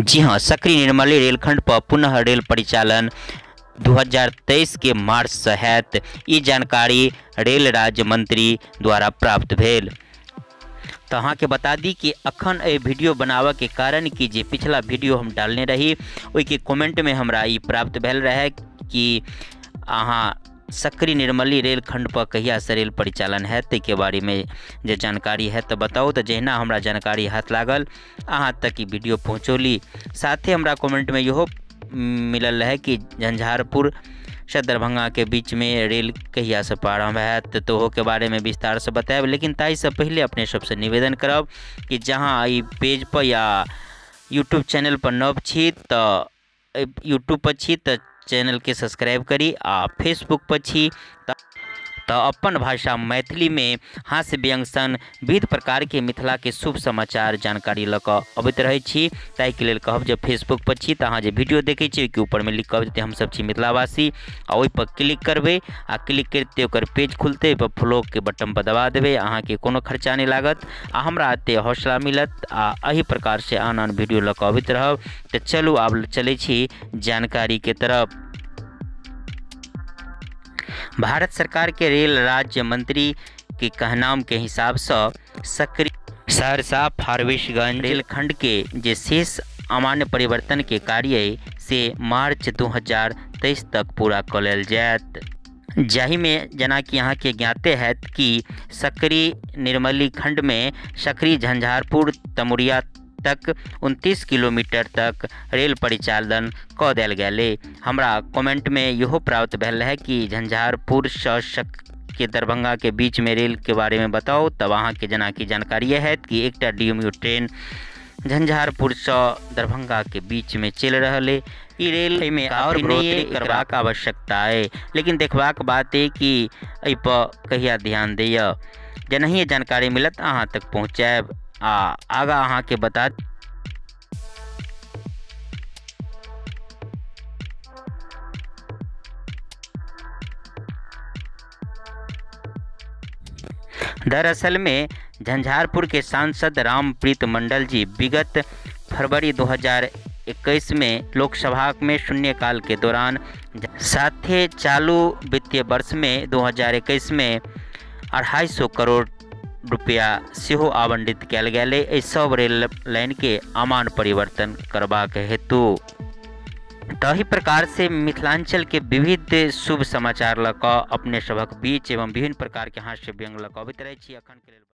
जी हाँ, सकरी निर्मली रेलखंड पर पुनः रेल परिचालन 2023 के मार्च से हैत। ई जानकारी रेल राज्य मंत्री द्वारा प्राप्त भेल। तो अहाँ के बता दी कि अखन ए वीडियो बनावे के कारण कि जे पिछला वीडियो हम डालने रही ओई के कमेंट में हमरा ई प्राप्त भेल रहे कि अहाँ सकरी निर्मली रेलखंड पर कहिया से रेल परिचालन है ते के बारे में जे जानकारी है तो बताओ। तो जहिना हमरा जानकारी हाथ लागल अहाँ तक ई वीडियो पहुँचौली। साथे हमरा कमेंट में इहो मिलल है कि झंझारपुर से दरभंगा के बीच में रेल कहिया से प्रारंभ हैत तो हो के बारे में विस्तार से बताएब। लेकिन ताई से पहले अपने सबसे निवेदन करब कि जहाँ ई पेज पर या यूट्यूब चैनल पर नव छी तो यूट्यूब पर छी तो चैनल के सब्सक्राइब करी आ फेसबुक पर छी तो अपन भाषा मैथिली में हास्य व्यंग सन विविध प्रकार के मिथिला के शुभ समाचार जानकारी लऽ कऽ अबैत रहै छी। ताहि के लेल कहब जब फेसबुक पर छी तो अहाँ जे वीडियो देखै छी ओहिके ऊपर में लिख कऽ देते हम सब छी मिथिलावासी आ ओहि पर क्लिक करबै आ क्लिक करते ओकर पेज खुलते पर फॉलो के बटन पर दबा देबै। अहाँ के कोनो खर्चा नहीं लागत आ हमरा एते हौसला मिलत आ एही प्रकार से आन आन वीडियो लऽ कऽ अबैत रहब। तो चलू आब चलै छी जानकारी के तरफ। भारत सरकार के रेल राज्य मंत्री के कहनाम के हिसाब से सकरी सहरसा फारबिसगंज रेलखंड के जे शेष अमान्य परिवर्तन के कार्य से मार्च 2023 तक पूरा कऽ लेल जायत। जाहि में जना कि यहाँ के ज्ञाते है कि सकरी निर्मली खंड में सकरी झंझारपुर तमुरिया तक 29 किलोमीटर तक रेल परिचालन कऽ देल गेलै। हमरा कमेंट में इहो प्राप्त भेल है कि झंझारपुर से के दरभंगा के बीच में रेल के बारे में बताओ। तब अहाँ के जना की जानकारी है कि एकटा डीएमयू ट्रेन झंझारपुर से दरभंगा के बीच में चल रहा है। ई रेल में और बढ़ोतरी करबाक आवश्यकता है, लेकिन देखबाक बात है कि एहि पर कहिया ध्यान दैया। जेनाही जानकारी मिलत अहाँ तक पहुँचाएब आ आगा अहाँ के बता। दरअसल में झंझारपुर के सांसद रामप्रीत मंडल जी विगत फरवरी 2021 में लोकसभा में शून्यकाल के दौरान साथे चालू वित्तीय वर्ष में 2021 में 250 करोड़ रुपया सेहो आवंटित कयल गेल एहि सब रेल लाइन के अमान परिवर्तन करबाक हेतु। तही प्रकार से मिथिलांचल के विविध शुभ समाचार लऽ कऽ अपने सभक बीच एवं विभिन्न प्रकार के हास्य व्यंग लऽ कऽ अबैत रहै छी। अखन के लेल